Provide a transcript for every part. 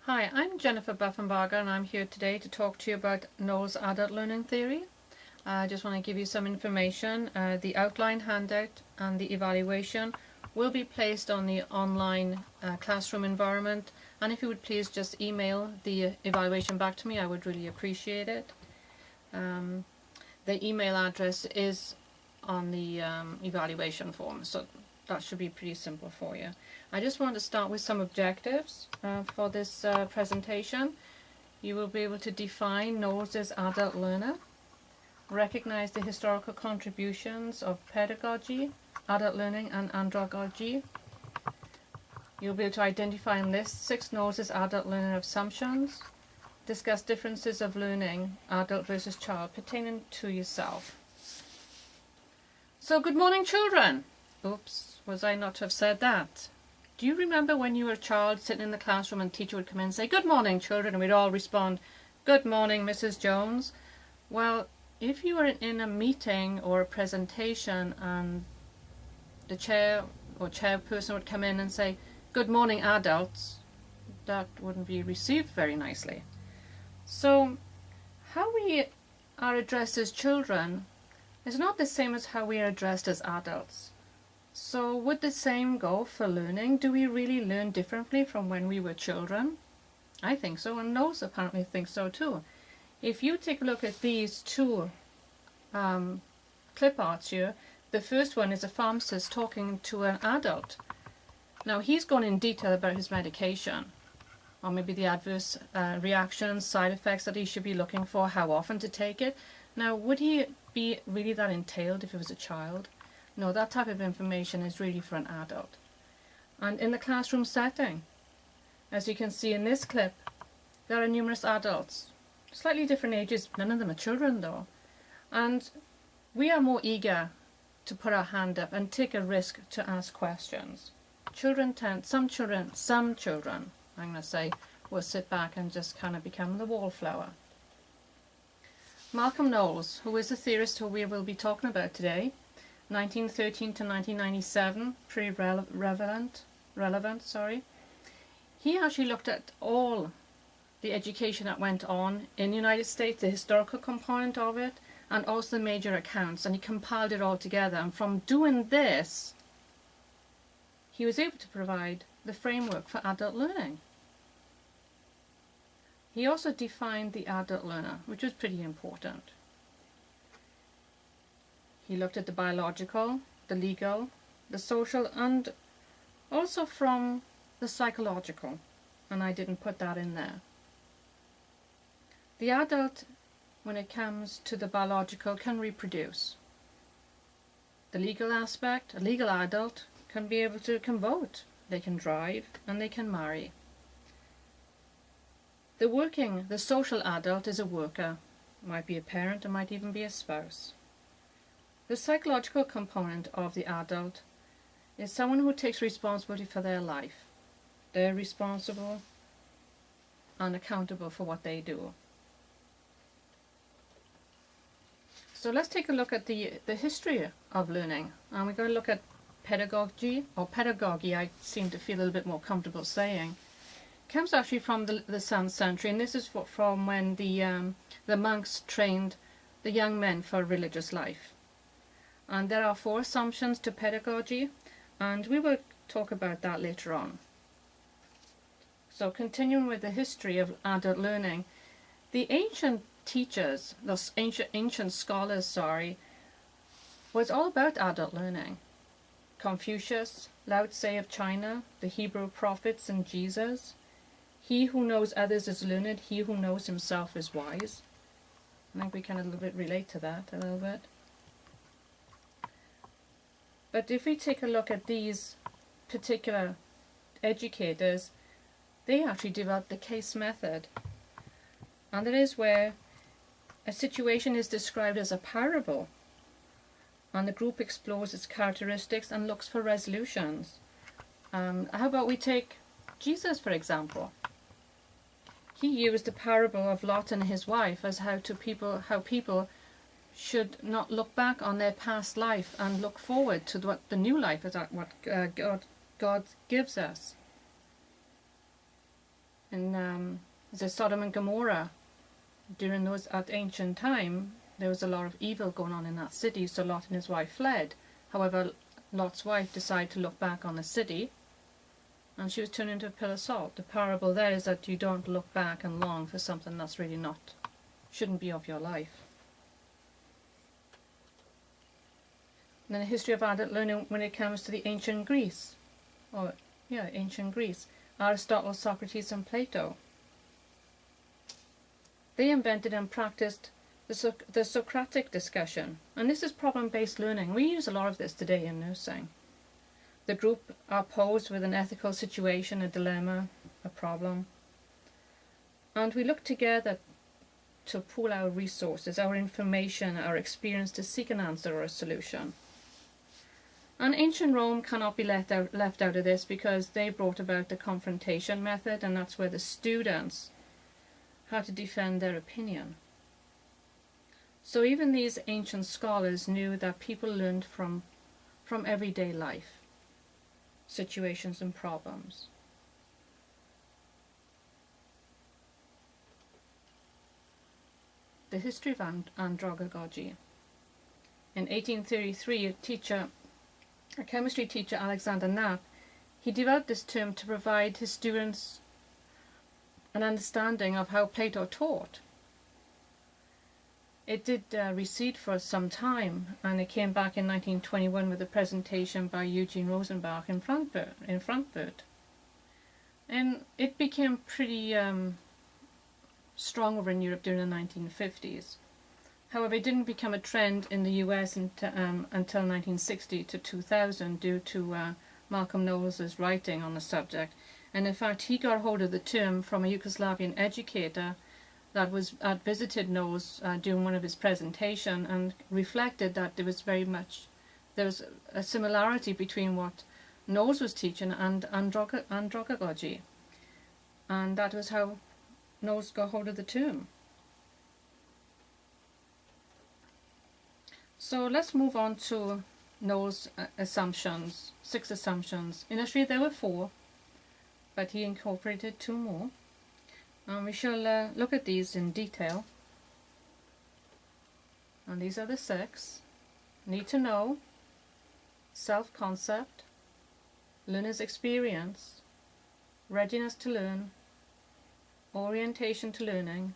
Hi, I'm Jennifer Buffenbarger and I'm here today to talk to you about Knowles Adult Learning Theory. I just want to give you some information. The outline handout and the evaluation will be placed on the online classroom environment, and if you would please just email the evaluation back to me, I would really appreciate it. The email address is on the evaluation form, so that should be pretty simple for you. I just want to start with some objectives for this presentation. You will be able to define Knowles as adult learner, recognize the historical contributions of pedagogy, adult learning and andragogy. You'll be able to identify and list 6 Knowles as adult learner assumptions, discuss differences of learning, adult versus child, pertaining to yourself. So good morning, children. Oops, was I not to have said that? Do you remember when you were a child sitting in the classroom and the teacher would come in and say, "Good morning, children," and we'd all respond, "Good morning, Mrs. Jones"? Well, if you were in a meeting or a presentation and the chair or chairperson would come in and say, "Good morning, adults," that wouldn't be received very nicely. So how we are addressed as children is not the same as how we are addressed as adults. So would the same go for learning? Do we really learn differently from when we were children? I think so, and Knowles apparently thinks so too. If you take a look at these two clip arts here, the first one is a pharmacist talking to an adult. Now he's gone in detail about his medication, or maybe the adverse reactions, side effects that he should be looking for, how often to take it. Now would he be really that entailed if he was a child? No, that type of information is really for an adult. And in the classroom setting, as you can see in this clip, there are numerous adults, slightly different ages, none of them are children though. And we are more eager to put our hand up and take a risk to ask questions. Some children, I'm going to say, will sit back and just kind of become the wallflower. Malcolm Knowles, who is a theorist who we will be talking about today, 1913 to 1997, pretty relevant. He actually looked at all the education that went on in the United States, the historical component of it, and also the major accounts, and he compiled it all together. And from doing this, he was able to provide the framework for adult learning. He also defined the adult learner, which was pretty important. He looked at the biological, the legal, the social, and also from the psychological, and I didn't put that in there. The adult, when it comes to the biological, can reproduce. The legal aspect, a legal adult can vote, they can drive, and they can marry. The social adult is a worker, might be a parent, or might even be a spouse. The psychological component of the adult is someone who takes responsibility for their life. They're responsible and accountable for what they do. So let's take a look at the history of learning, and we're going to look at pedagogy, or pedagogy, I seem to feel a little bit more comfortable saying. It comes actually from the 7th century, and this is from when the monks trained the young men for religious life. And there are 4 assumptions to pedagogy, and we will talk about that later on. So continuing with the history of adult learning, the ancient teachers, those ancient scholars, was all about adult learning. Confucius, Lao Tse of China, the Hebrew prophets, and Jesus. He who knows others is learned, he who knows himself is wise. I think we can a little bit relate to that a little bit. But if we take a look at these particular educators, they actually developed the case method. And that is where a situation is described as a parable, and the group explores its characteristics and looks for resolutions. How about we take Jesus, for example? He used the parable of Lot and his wife as how people should not look back on their past life and look forward to what the new life is, what God gives us. in the Sodom and Gomorrah, during those at ancient time, there was a lot of evil going on in that city, so Lot and his wife fled. However, Lot's wife decided to look back on the city, and she was turned into a pillar of salt. The parable there is that you don't look back and long for something that's really not, shouldn't be of your life. And then the history of adult learning when it comes to the ancient Greece. Ancient Greece. Aristotle, Socrates and Plato. They invented and practiced the Socratic discussion. And this is problem-based learning. We use a lot of this today in nursing. The group are posed with an ethical situation, a dilemma, a problem. And we look together to pool our resources, our information, our experience to seek an answer or a solution. And ancient Rome cannot be left out of this because they brought about the confrontation method, and that's where the students had to defend their opinion. So even these ancient scholars knew that people learned from everyday life, situations and problems. The history of andragogy. In 1833, a chemistry teacher, Alexander Knapp, he developed this term to provide his students an understanding of how Plato taught. It did recede for some time, and it came back in 1921 with a presentation by Eugene Rosenbach in Frankfurt. And it became pretty strong over in Europe during the 1950s. However, it didn't become a trend in the US until 1960 to 2000 due to Malcolm Knowles' writing on the subject. And in fact, he got hold of the term from a Yugoslavian educator that visited Knowles during one of his presentations and reflected that there was a similarity between what Knowles was teaching and andragogy. And that was how Knowles got hold of the term. So let's move on to Knowles' assumptions, 6 assumptions. Initially there were 4, but he incorporated 2 more. And we shall look at these in detail. And these are the 6. Need to know, self-concept, learner's experience, readiness to learn, orientation to learning,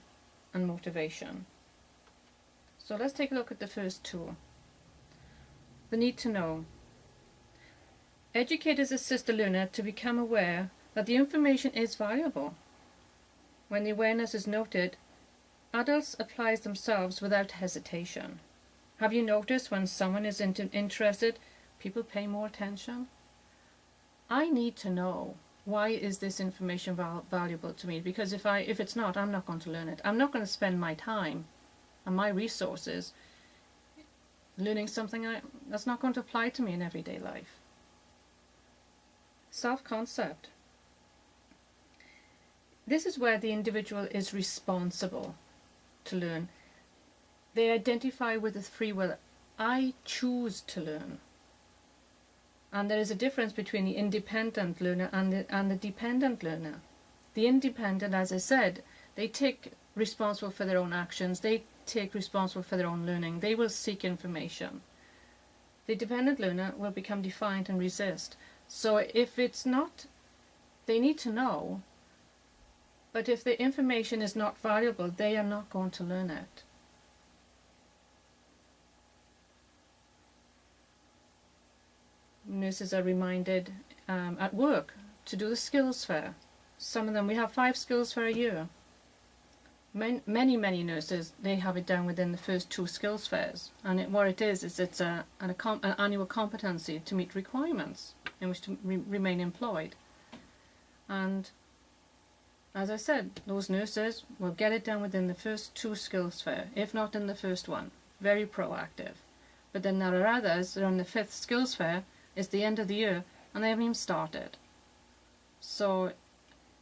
and motivation. So let's take a look at the first 2. The need to know. Educators assist the learner to become aware that the information is valuable. When the awareness is noted, adults apply themselves without hesitation. Have you noticed when someone is interested, people pay more attention? I need to know, why is this information valuable to me? Because if it's not, I'm not going to learn it. I'm not going to spend my time and my resources learning something that's not going to apply to me in everyday life. Self-concept. This is where the individual is responsible to learn. They identify with the free will. I choose to learn. And there is a difference between the independent learner and the dependent learner. The independent, as I said, they take responsible for their own actions. They take responsible for their own learning. They will seek information. The dependent learner will become defiant and resist. So if it's not, they need to know, but if the information is not valuable, they are not going to learn it. Nurses are reminded at work to do the skills fair. Some of them, we have 5 skills fair a year. Many nurses, they have it down within the first 2 skills fairs, and what it is it's an annual competency to meet requirements in which to remain employed. And as I said, those nurses will get it done within the first 2 skills fair, if not in the first one. Very proactive. But then there are others that are on the 5th skills fair. It's the end of the year and they haven't even started. So,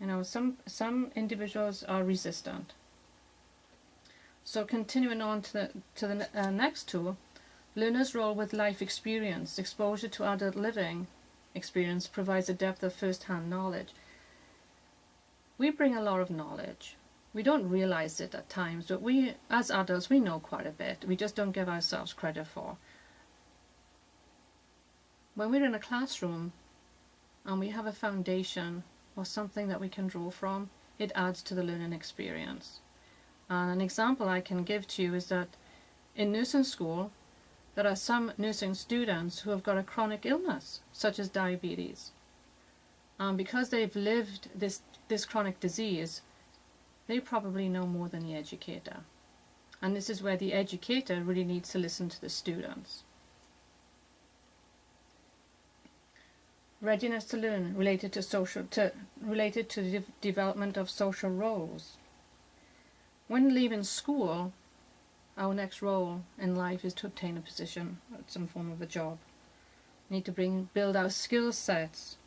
you know, some individuals are resistant. So continuing on to the next 2, learner's role with life experience. Exposure to adult living experience provides a depth of first-hand knowledge. we bring a lot of knowledge. We don't realize it at times, but we, as adults, we know quite a bit. We just don't give ourselves credit for. When we're in a classroom and we have a foundation or something that we can draw from, it adds to the learning experience. And an example I can give to you is that in nursing school, there are some nursing students who have got a chronic illness, such as diabetes. And because they've lived this chronic disease, they probably know more than the educator. And this is where the educator really needs to listen to the students. Readiness to learn related to the development of social roles. When leaving school, our next role in life is to obtain a position at some form of a job. We need to build our skill sets.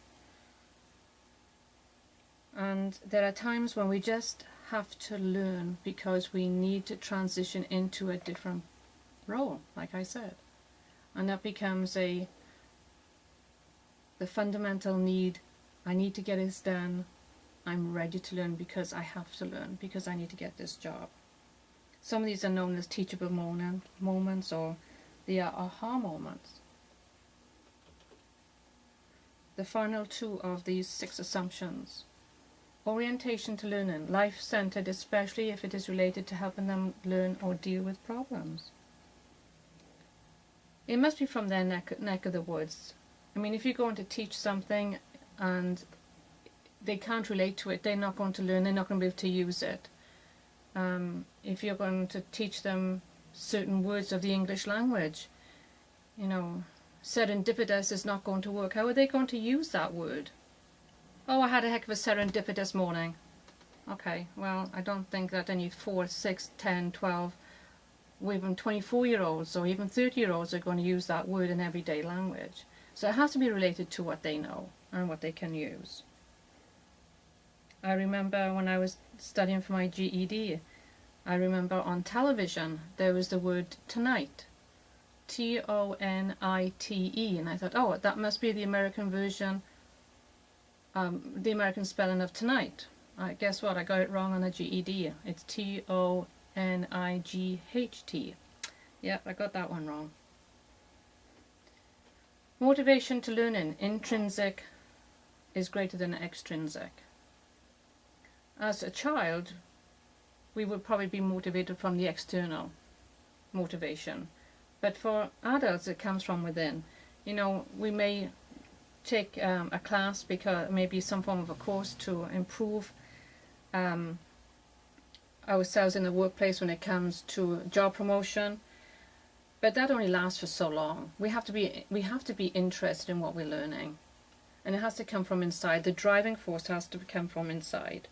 And there are times when we just have to learn because we need to transition into a different role, like I said. And that becomes the fundamental need. I need to get this done. I'm ready to learn because I have to learn, because I need to get this job. Some of these are known as teachable moments, or they are aha moments. The final two of these 6 assumptions. Orientation to learning, life-centered, especially if it is related to helping them learn or deal with problems. It must be from their neck of the woods. I mean, if you're going to teach something and they can't relate to it, they're not going to learn, they're not going to be able to use it. If you're going to teach them certain words of the English language, you know, serendipitous is not going to work. How are they going to use that word? Oh, I had a heck of a serendipitous morning. Okay, well, I don't think that any 4, 6, 10, 12, or even 24-year-olds or even 30-year-olds are going to use that word in everyday language. So it has to be related to what they know and what they can use. I remember when I was studying for my GED, I remember on television there was the word tonight. T-O-N-I-T-E, and I thought, oh, that must be the American version, the American spelling of tonight. Guess what? I got it wrong on the GED. It's T-O-N-I-G-H-T. Yep, I got that one wrong. Motivation to learning, intrinsic is greater than extrinsic. As a child, we would probably be motivated from the external motivation. But for adults, it comes from within. You know, we may take a class, because maybe some form of a course to improve ourselves in the workplace when it comes to job promotion. But that only lasts for so long. We have to be interested in what we're learning. And it has to come from inside. The driving force has to come from inside.